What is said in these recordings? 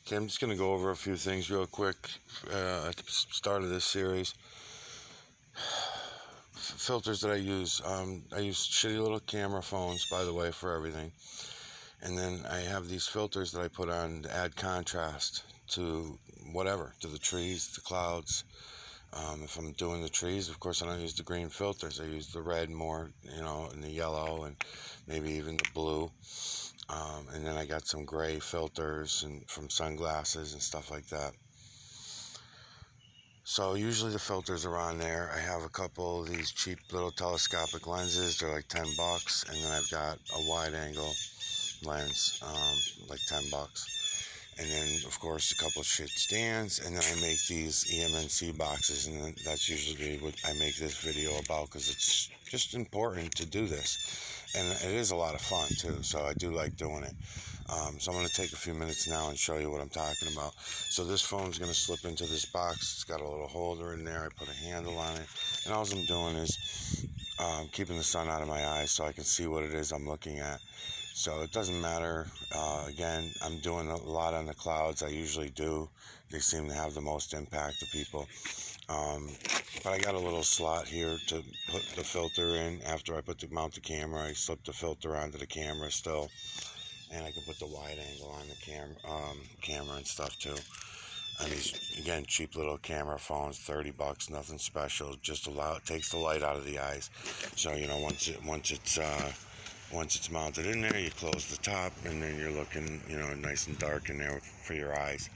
Okay, I'm just going to go over a few things real quick at the start of this series. Filters that I use shitty little camera phones, by the way, for everything. And then I have these filters that I put on to add contrast to whatever, to the trees, the clouds. If I'm doing the trees, of course, I don't use the green filters. I use the red more, and the yellow, and maybe even the blue. And then I got some gray filters and from sunglasses and stuff like that. So usually the filters are on there. I have a couple of these cheap little telescopic lenses. They're like $10, and then I've got a wide angle lens, like $10. And then, of course, a couple of shit stands, and then I make these EMNC boxes, and then that's usually what I make this video about, because it's just important to do this, and it is a lot of fun too, so I do like doing it. So I'm going to take a few minutes now and show you what I'm talking about. So this phone's going to slip into this box. It's got a little holder in there. I put a handle on it, and all I'm doing is keeping the sun out of my eyes so I can see what it is I'm looking at. So it doesn't matter. Again, I'm doing a lot on the clouds. I usually do. They seem to have the most impact to people. But I got a little slot here to put the filter in. After I mount the camera, I slip the filter onto the camera still. And I can put the wide angle on the camera and stuff too. And these, again, cheap little camera phones, $30, nothing special. Just takes the light out of the eyes. So, once it's mounted in there, you close the top, and then you're looking, nice and dark in there for your eyes,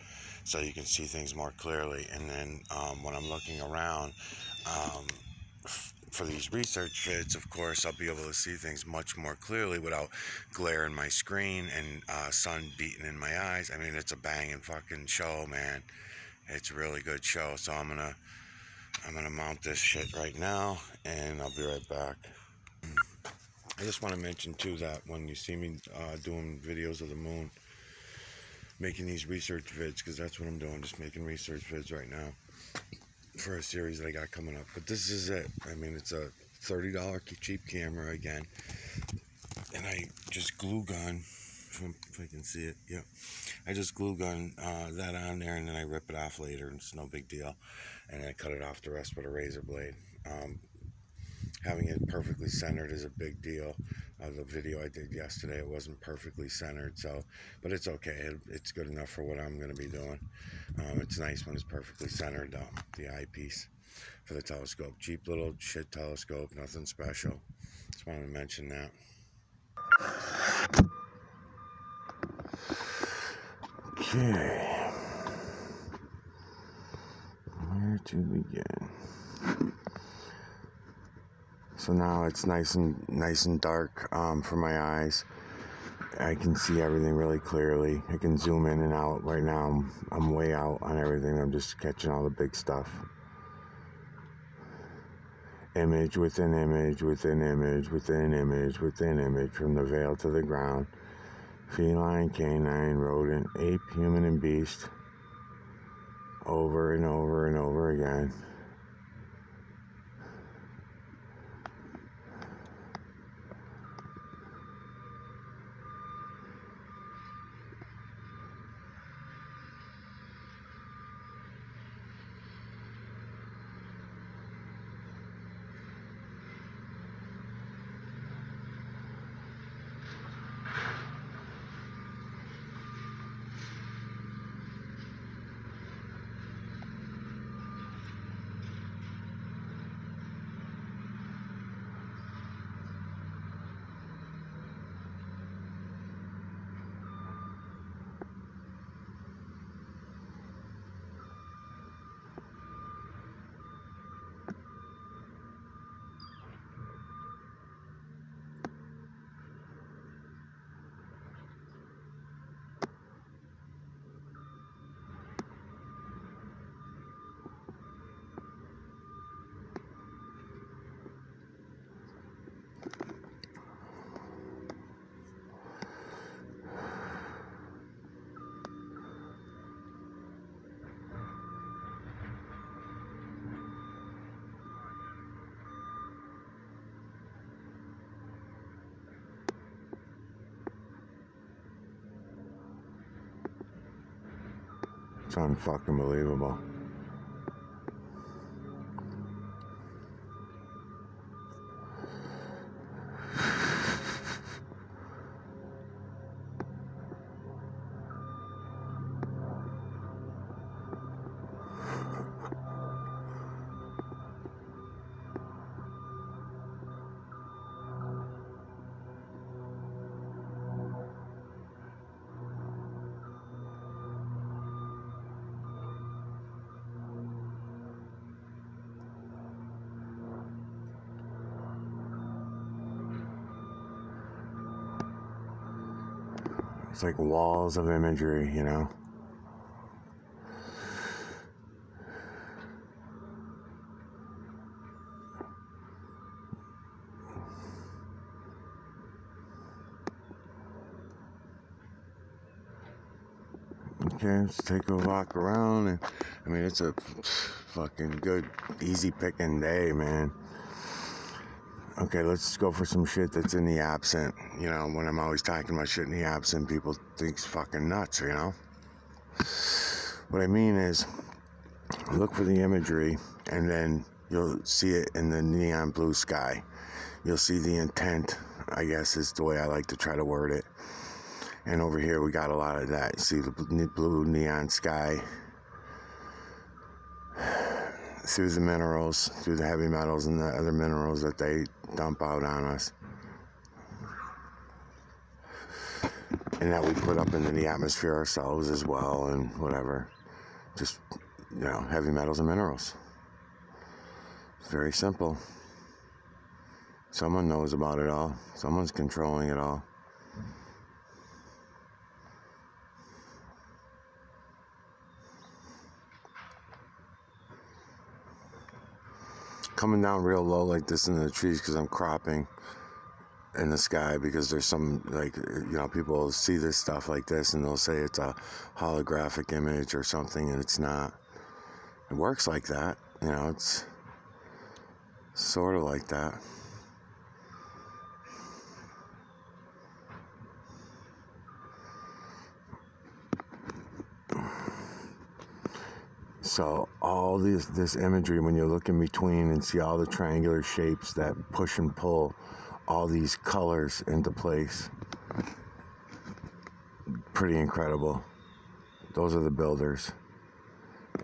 so you can see things more clearly. And then when I'm looking around for these research vids, of course, I'll be able to see things much more clearly without glare in my screen and sun beating in my eyes. I mean, it's a banging fucking show, man. It's a really good show. So I'm gonna mount this shit right now, and I'll be right back. I just want to mention too that when you see me doing videos of the moon, making these research vids, because that's what I'm doing, just making research vids right now for a series that I got coming up. But this is it. I mean, it's a $30 cheap camera again, and I just glue gun, if I can see it, yeah, I just glue gun that on there, and then I rip it off later, and it's no big deal, and I cut it off the rest with a razor blade. Having it perfectly centered is a big deal. The video I did yesterday, it wasn't perfectly centered, but it's okay. It's good enough for what I'm going to be doing. It's nice when it's perfectly centered, the eyepiece for the telescope. Cheap little shit telescope, nothing special. Just wanted to mention that. Okay. Where to begin? So now it's nice and dark for my eyes. I can see everything really clearly. I can zoom in and out. Right now I'm way out on everything. I'm just catching all the big stuff. Image within image within image within image within image, from the veil to the ground. Feline, canine, rodent, ape, human, and beast. Over and over and over again. unfucking believable. It's like walls of imagery, you know? Okay, let's take a walk around. And I mean, it's a fucking good, easy picking day, man. Okay, let's go for some shit that's in the absent. You know, when I'm always talking about shit in the absent, people think it's fucking nuts, you know? What I mean is, look for the imagery, and then you'll see it in the neon blue sky. You'll see the intent, I guess is the way I like to try to word it. And over here, we got a lot of that. You see the blue neon sky through the minerals, through the heavy metals and the other minerals that they dump out on us. And that we put up into the atmosphere ourselves as well, and whatever. Just, you know, heavy metals and minerals. It's very simple. Someone knows about it all. Someone's controlling it all. Coming down real low like this into the trees because I'm cropping in the sky, because there's some, like, you know, people see this stuff like this and they'll say it's a holographic image or something, and it's not. It works like that, you know, it's sort of like that. So all this imagery, when you look in between and see all the triangular shapes that push and pull all these colors into place, pretty incredible. Those are the builders.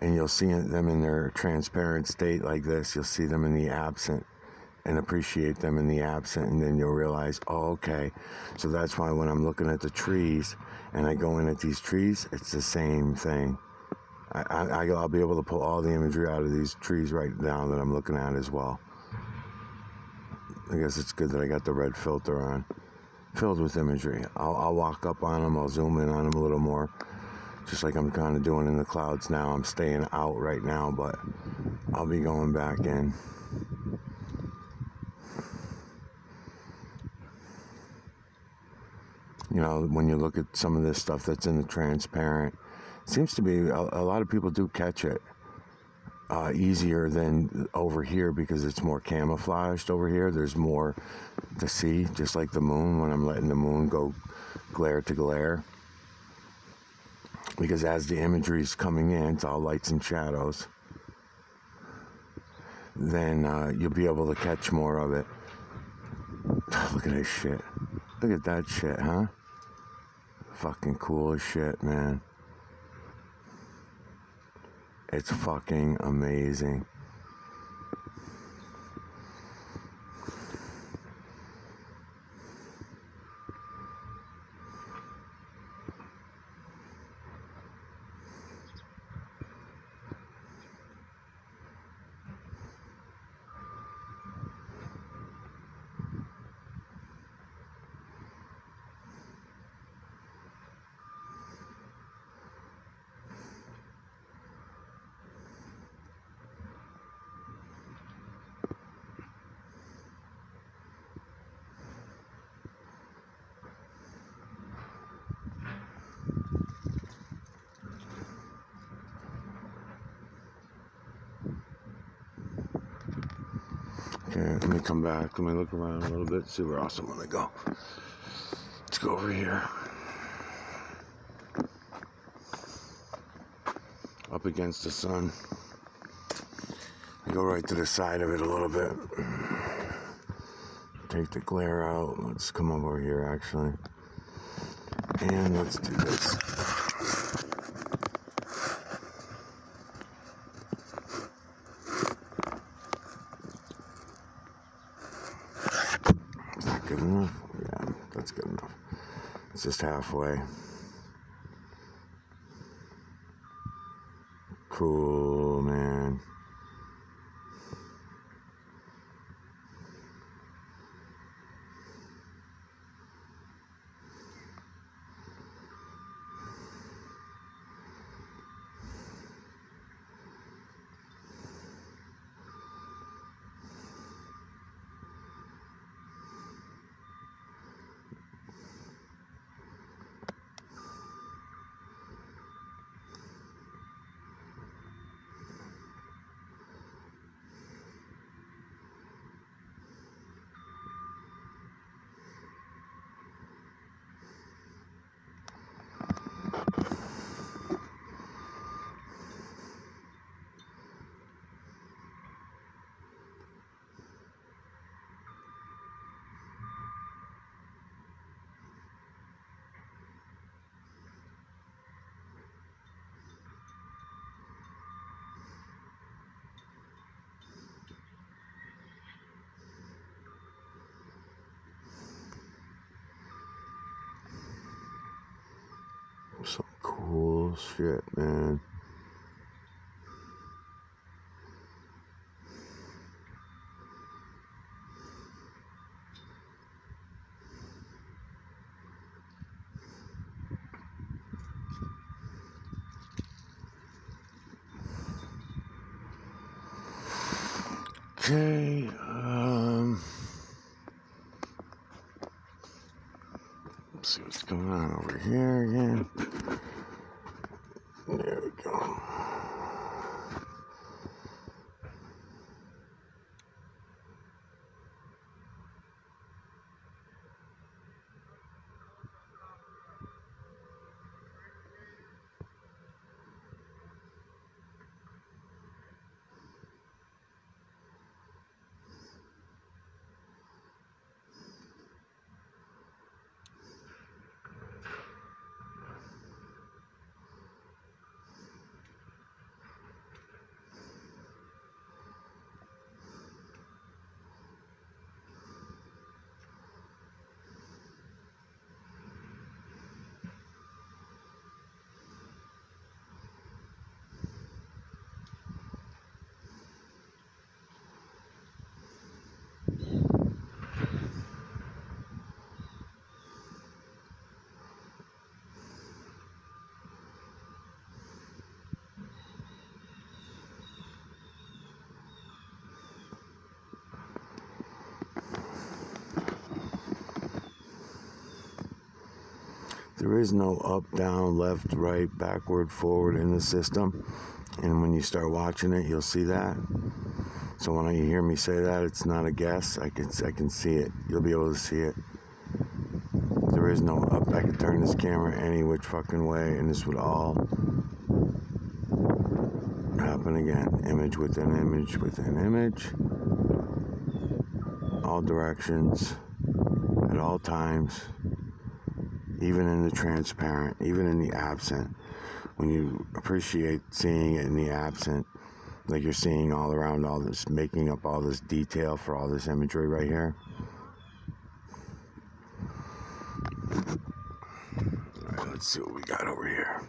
And you'll see them in their transparent state like this. You'll see them in the absent and appreciate them in the absent, and then you'll realize, oh, okay, so that's why when I'm looking at the trees and I go in at these trees, it's the same thing. I'll be able to pull all the imagery out of these trees right now that I'm looking at as well. I guess it's good that I got the red filter on, filled with imagery. I'll walk up on them, I'll zoom in on them a little more, just like I'm kind of doing in the clouds now. I'm staying out right now, but I'll be going back in. You know, when you look at some of this stuff that's in the transparent, seems to be a lot of people do catch it easier than over here, because it's more camouflaged over here. There's more to see, just like the moon, when I'm letting the moon go glare to glare. Because as the imagery's coming in, it's all lights and shadows, then you'll be able to catch more of it. Look at this shit. Look at that shit, huh? Fucking cool as shit, man. It's fucking amazing. Okay, let me come back. Let me look around a little bit, see where else I'm gonna go. Let's go over here. up against the sun. Go right to the side of it a little bit. Take the glare out. Let's come over here actually. And let's do this. Is that good enough? Yeah, that's good enough. It's just halfway. Cool, man. Some cool shit, man. Okay, let's see what's going on over here again. There we go. There is no up, down, left, right, backward, forward in the system. And when you start watching it, you'll see that. So when you hear me say that, it's not a guess. I can see it. You'll be able to see it. There is no up. I could turn this camera any which fucking way, and this would all happen again. Image within image within image. All directions, at all times. Even in the transparent, even in the absent. When you appreciate seeing it in the absent, like you're seeing all around all this, making up all this detail for all this imagery right here. Alright, let's see what we got over here.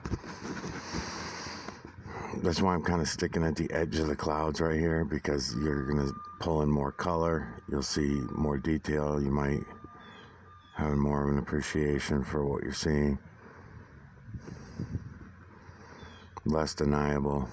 That's why I'm kind of sticking at the edge of the clouds right here, because you're going to pull in more color. You'll see more detail. You might have more of an appreciation for what you're seeing. Less deniable.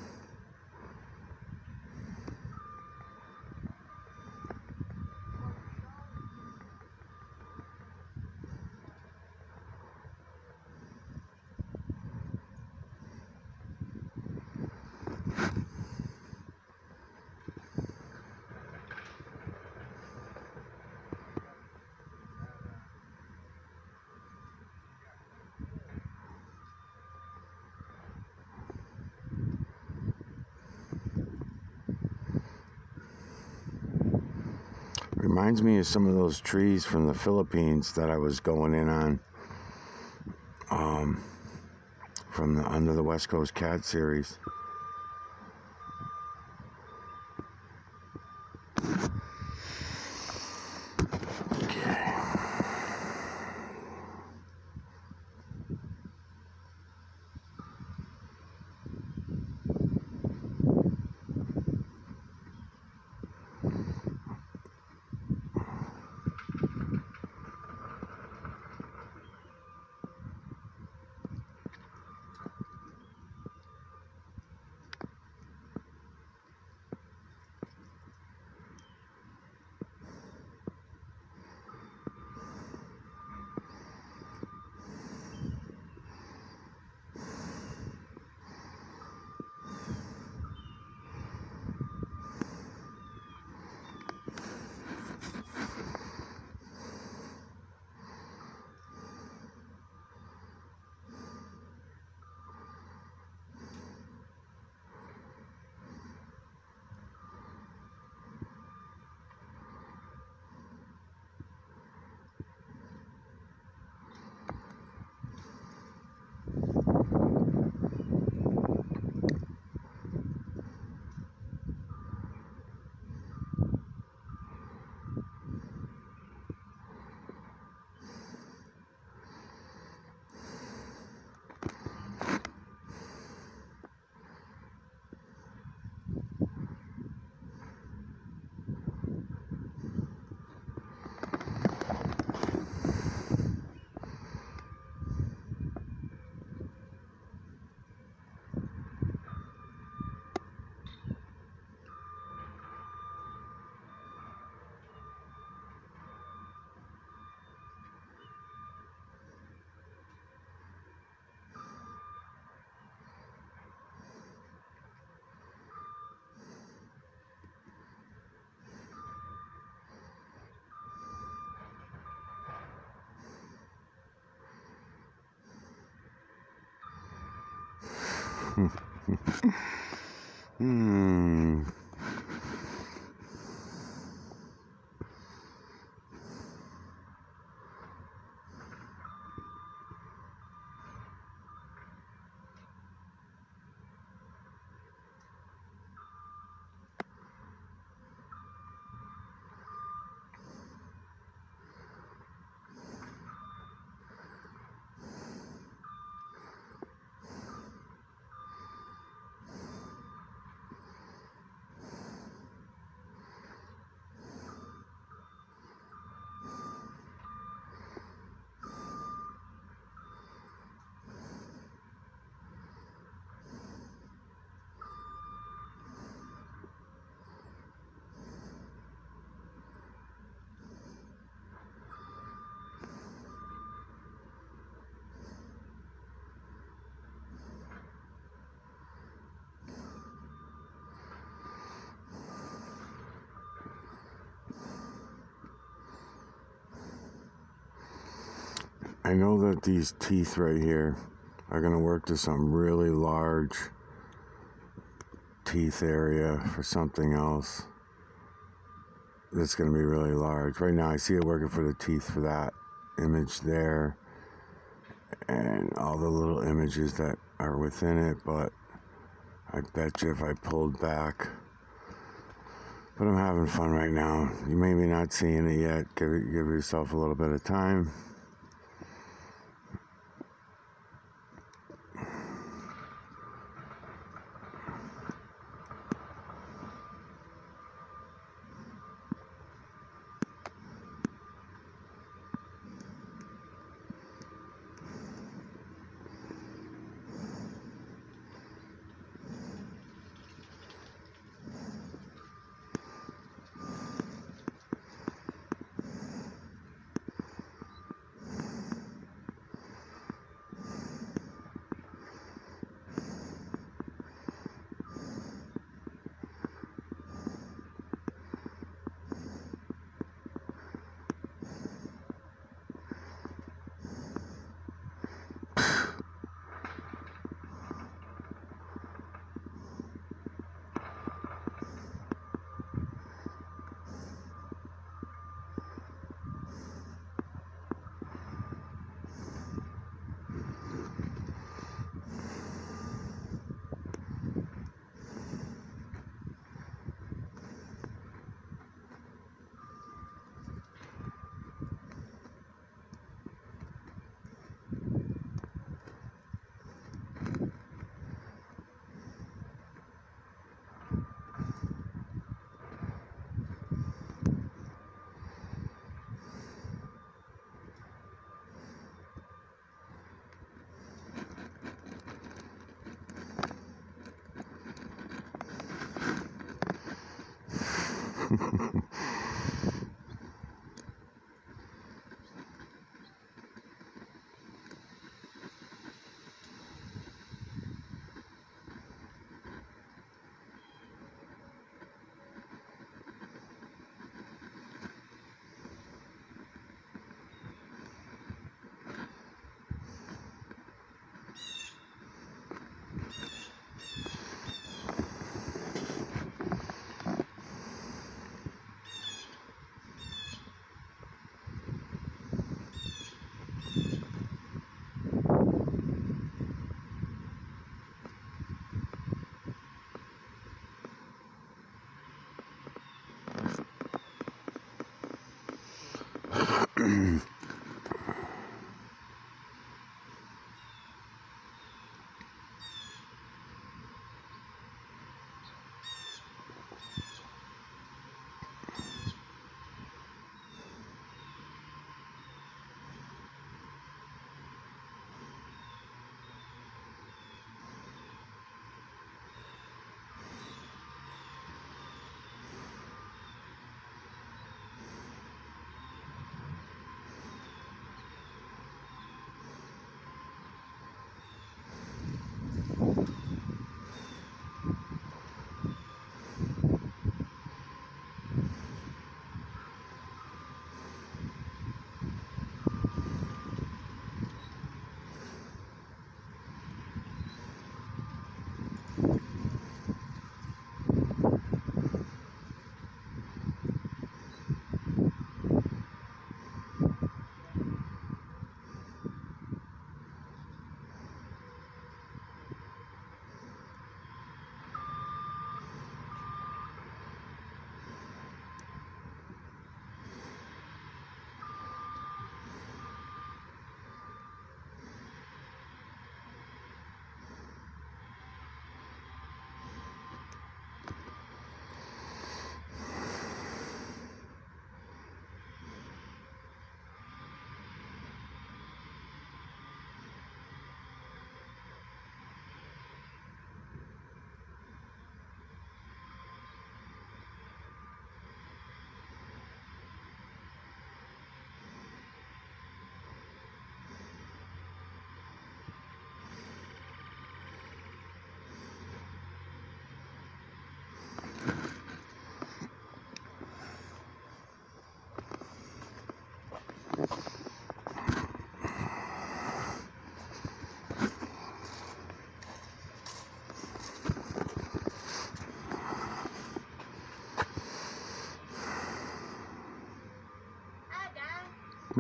Reminds me of some of those trees from the Philippines that I was going in on from the Under the West Coast Cat series. I know that these teeth right here are going to work to some really large teeth area for something else that's going to be really large. Right now I see it working for the teeth for that image there and all the little images that are within it, but I bet you if I pulled back, but I'm having fun right now. You may be not seeing it yet. Give yourself a little bit of time.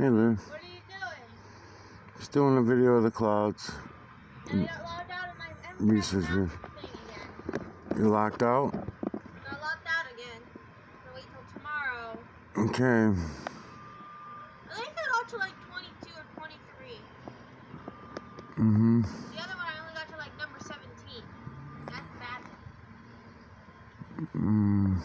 Hey, Lou. What are you doing? Just doing a video of the clouds. And I got logged out of my Research. thing again. You locked out? Got locked out again. So wait till tomorrow. Okay. I think I got to like 22 or 23. Mm-hmm. The other one I only got to like number 17. That's bad. Mm.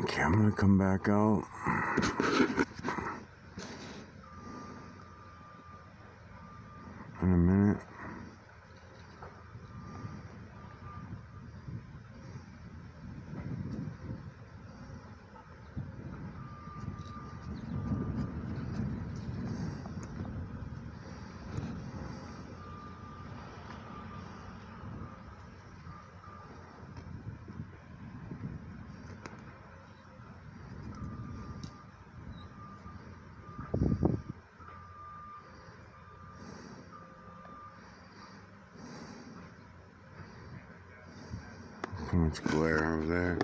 Okay, I'm gonna come back out. In a minute. Too much glare over there.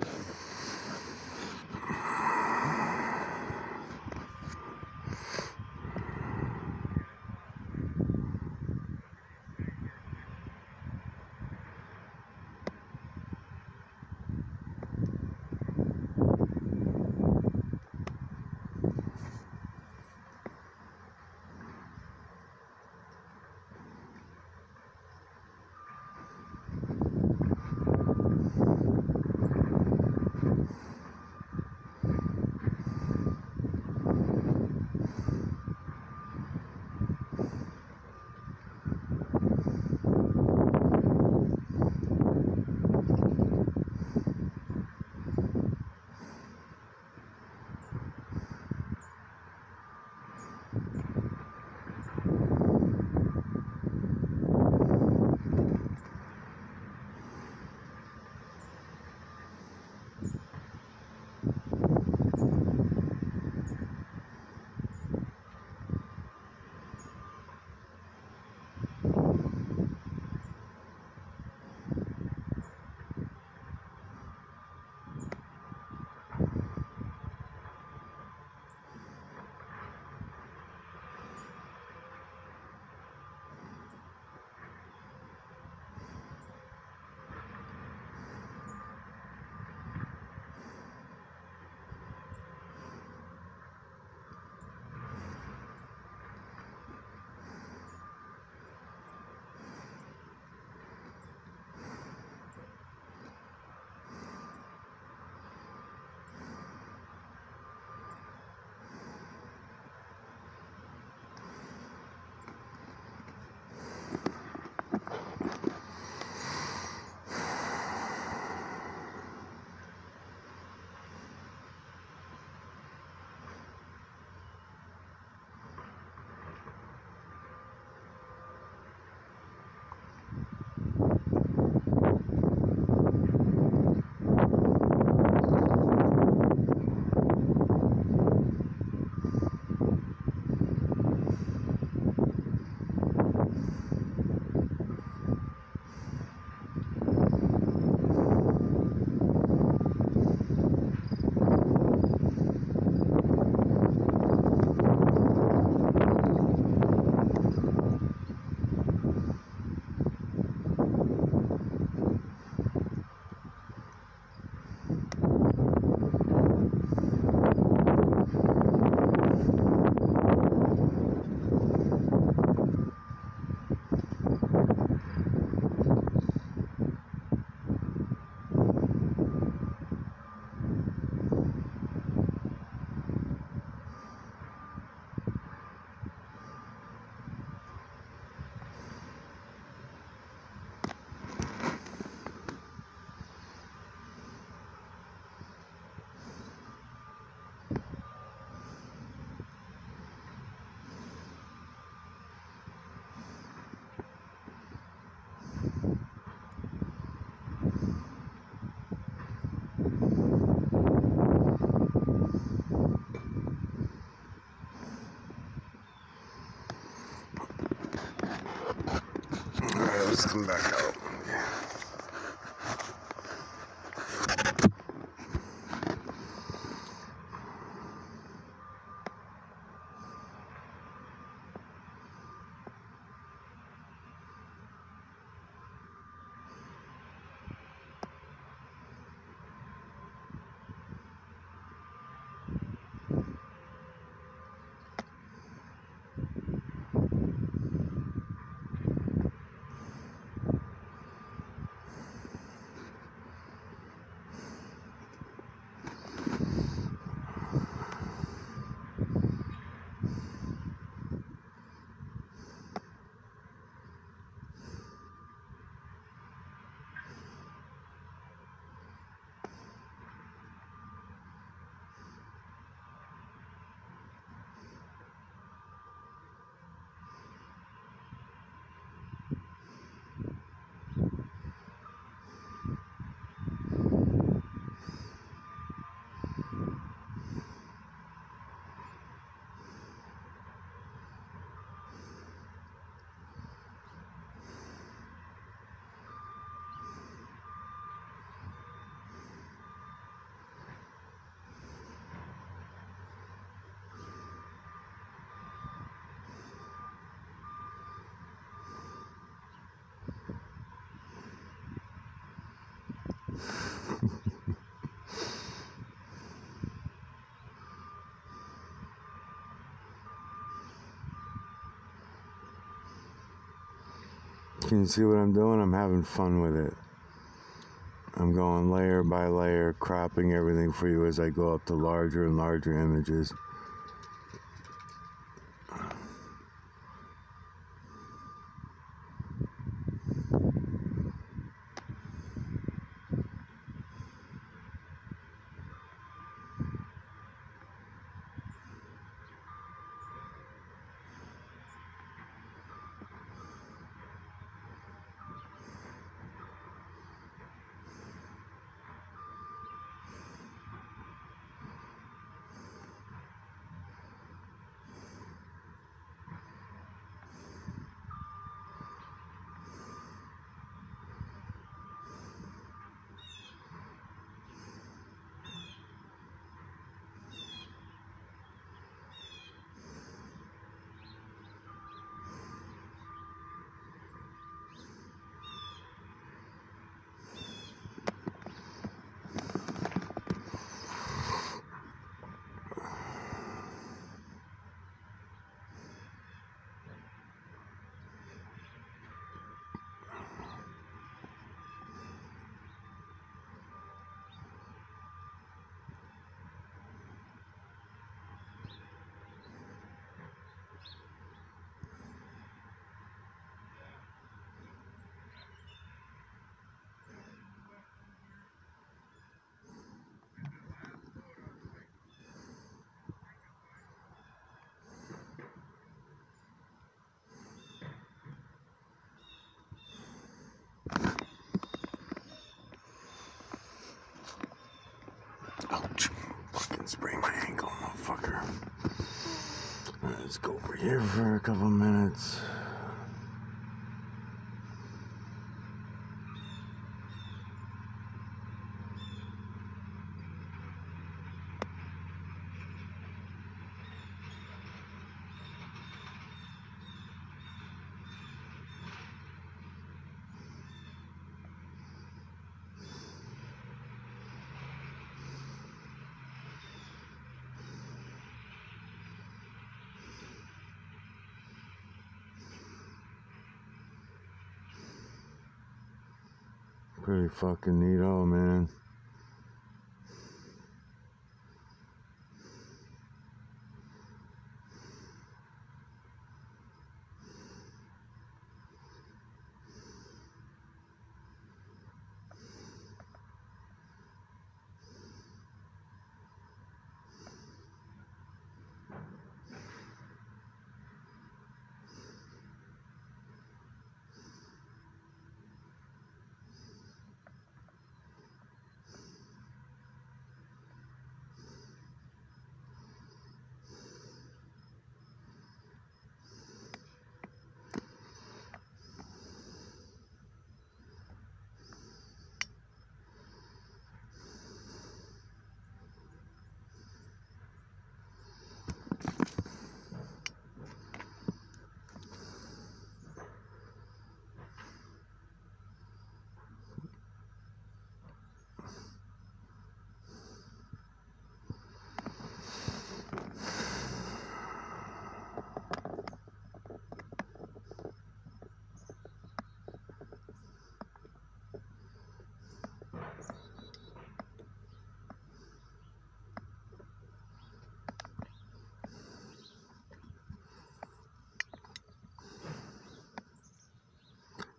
let's come back out. Can you see what I'm doing? I'm having fun with it. I'm going layer by layer, cropping everything for you as I go up to larger and larger images. Ouch. Fucking sprained my ankle, motherfucker. Let's go over here for a couple minutes. Pretty fucking neato, man.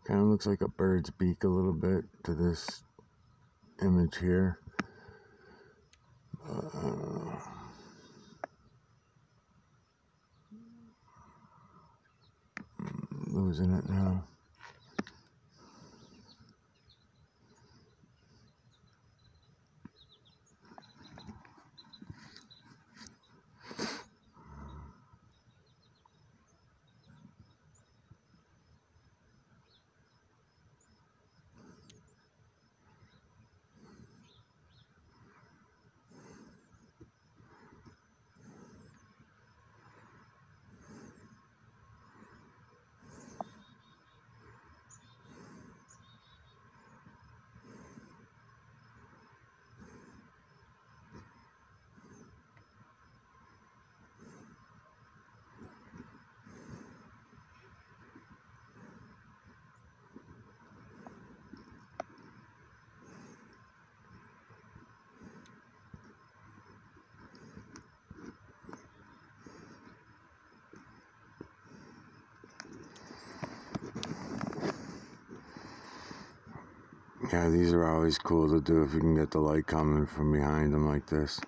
Kind of looks like a bird's beak a little bit to this image here. Losing it now. Yeah, these are always cool to do if you can get the light coming from behind them like this.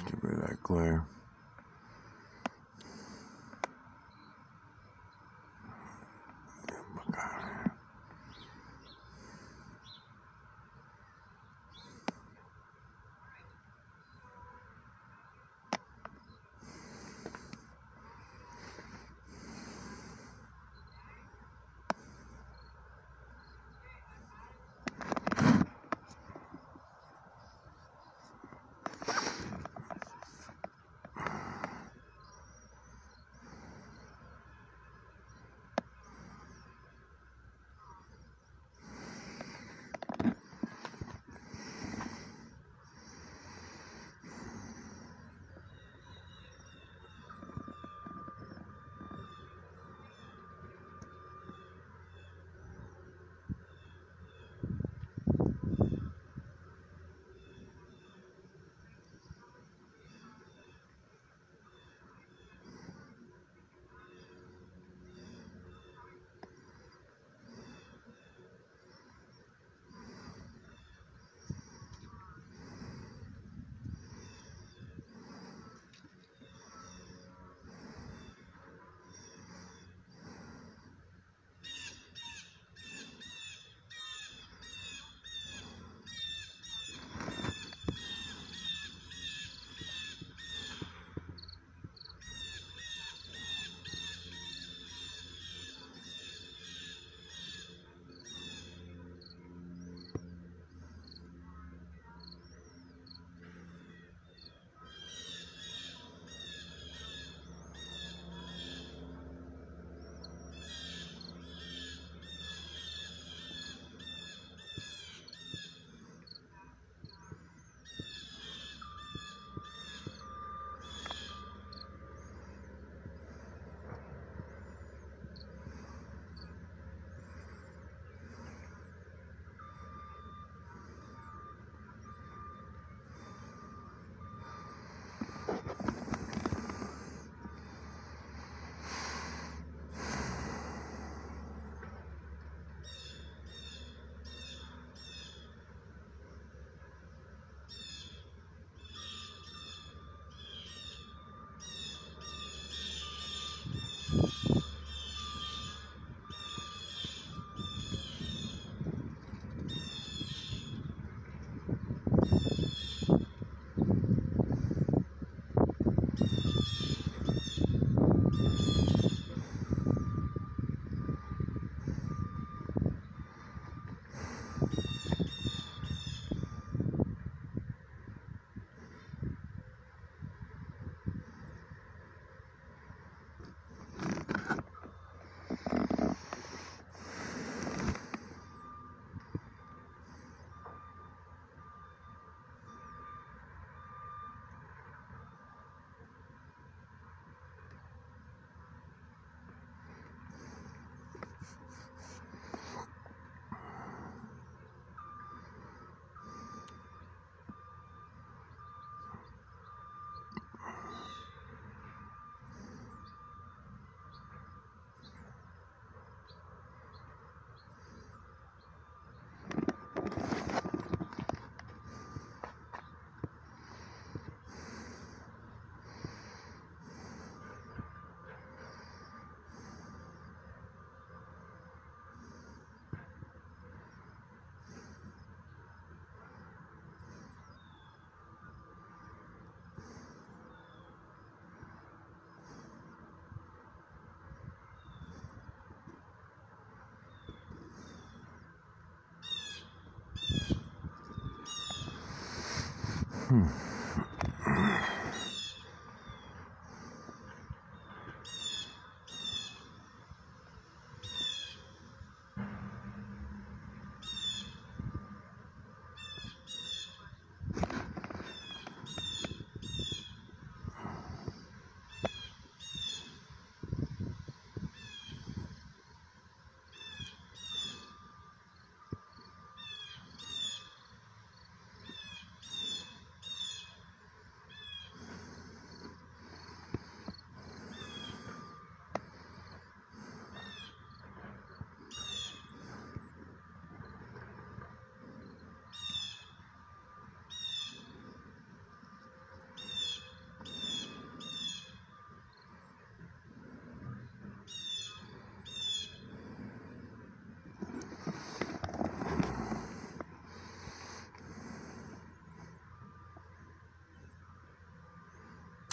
Get rid of that glare.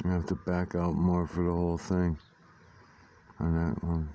I have to back out more for the whole thing on that one.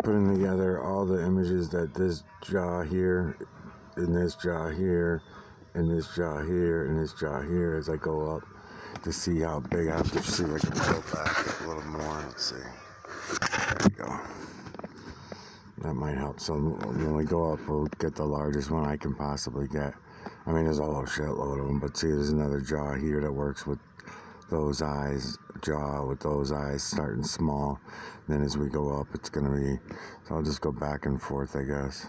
Putting together all the images that this jaw here, and this jaw here, and this jaw here, and this jaw here as I go up to see how big I have to see if I can pull back a little more. Let's see. There we go. That might help. So when we go up, we'll get the largest one I can possibly get. I mean, there's a whole shitload of them, but see, there's another jaw here that works with those eyes, jaw with those eyes starting small. Then as we go up, it's going to be, so I'll just go back and forth, I guess.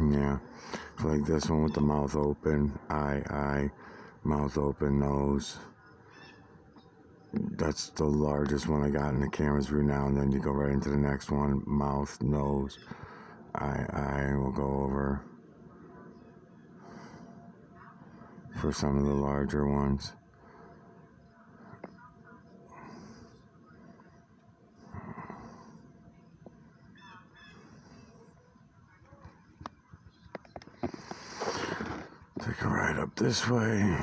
Yeah, so like this one with the mouth open, eye, mouth open, nose. That's the largest one I got in the camera's view now, and then you go right into the next one, mouth, nose, eye, we'll go over for some of the larger ones. Take a ride up this way.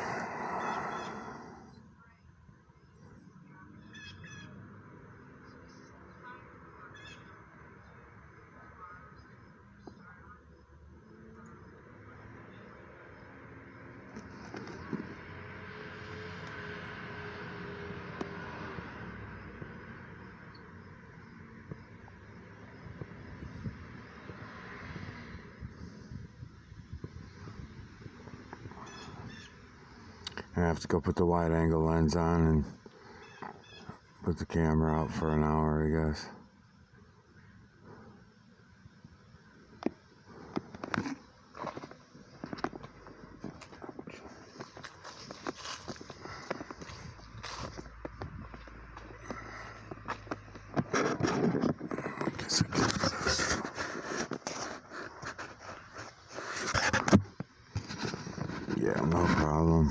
gonna have to go put the wide angle lens on and put the camera out for an hour, I guess. Yeah, no problem.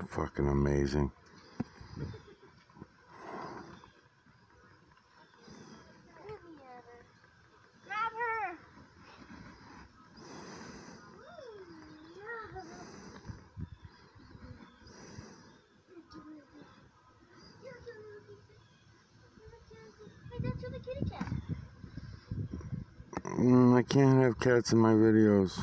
Fucking amazing. Grab her. Hey, that's the kitty cat. I can't have cats in my videos.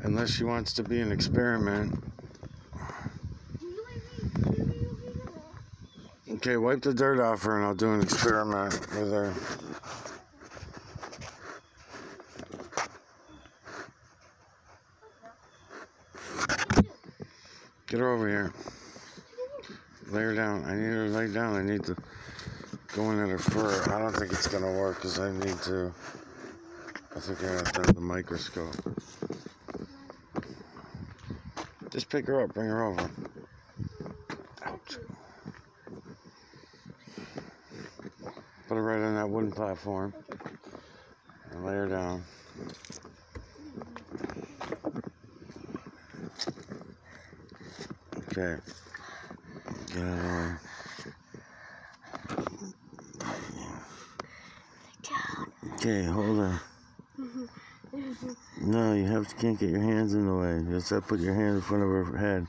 Unless she wants to be an experiment. Okay, wipe the dirt off her and I'll do an experiment with her. Get her over here. Lay her down. I need her to lay down. I need to go in at her fur. I don't think it's going to work because I think I have to have the microscope. Just pick her up. Bring her over. Ouch. Put her right on that wooden platform. And lay her down. Okay. Get out of the way. Okay, hold on. No, you can't get your hands in the way. You just have to put your hand in front of her head.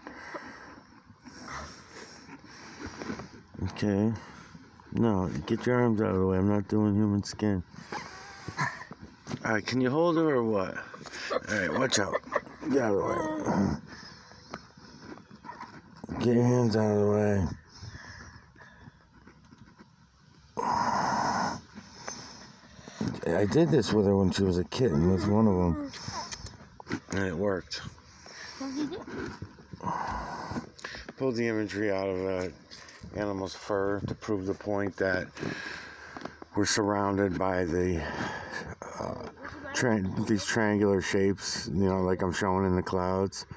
Okay. No, get your arms out of the way. I'm not doing human skin. Alright, can you hold her or what? Alright, watch out. Get out of the way. Get your hands out of the way. I did this with her when she was a kitten, with one of them, and it worked. What did you do? Pulled the imagery out of an animal's fur to prove the point that we're surrounded by the these triangular shapes, you know, like I'm showing in the clouds.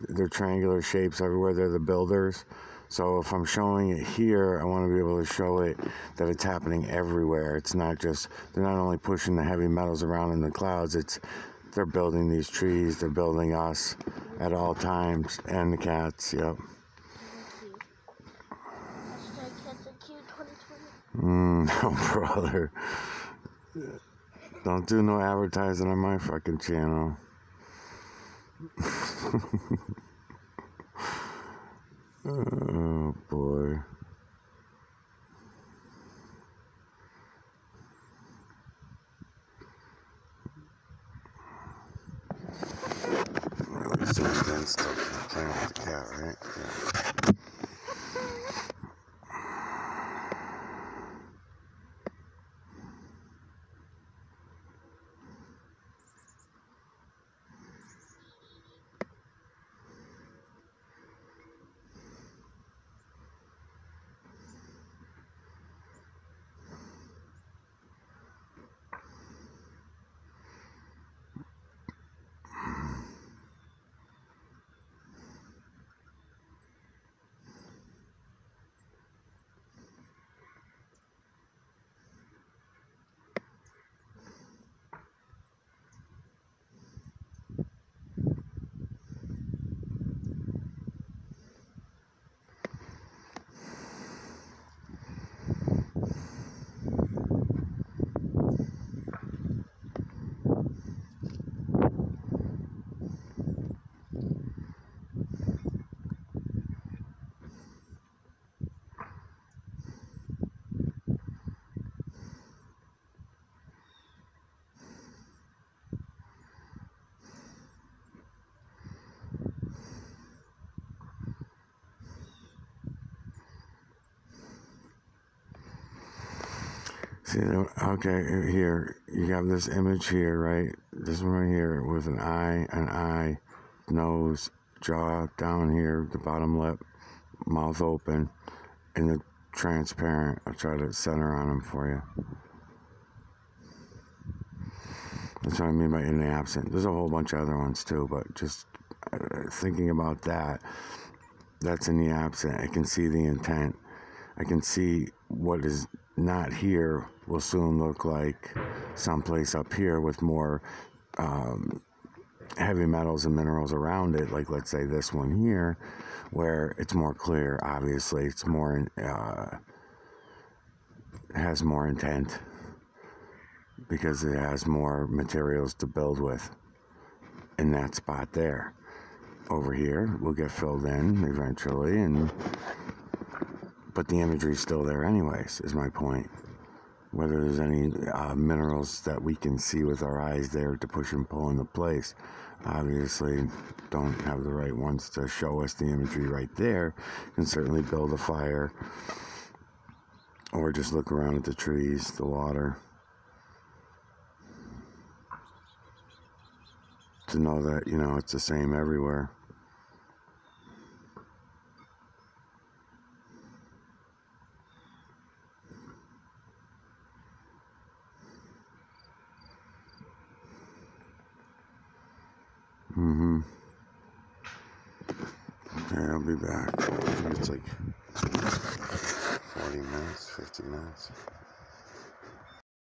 They're triangular shapes everywhere. They're the builders. So if I'm showing it here, I want to be able to show it that it's happening everywhere. It's not just, they're not only pushing the heavy metals around in the clouds, they're building these trees, they're building us at all times, and the cats, yep. Cats are cute 2020. No, brother. Don't do no advertising on my fucking channel. Oh, boy. Really zoomed in stuff playing with the cat, right? Yeah. See, okay, here, you have this image here, right? This one right here with an eye, nose, jaw down here, the bottom lip, mouth open, and the transparent. I'll try to center on them for you. That's what I mean by in the absent. There's a whole bunch of other ones too, but just thinking about that, that's in the absent. I can see the intent. I can see what is not here will soon look like someplace up here with more heavy metals and minerals around it, like let's say this one here, where it's more clear. Obviously, it's more has more intent because it has more materials to build with in that spot there. Over here will get filled in eventually, but the imagery's still there anyways, is my point. Whether there's any minerals that we can see with our eyes there to push and pull into place. Obviously, don't have the right ones to show us the imagery right there. You can certainly build a fire or just look around at the trees, the water, to know that, you know, it's the same everywhere. Okay, I'll be back. I think it's like 40 minutes, 50 minutes.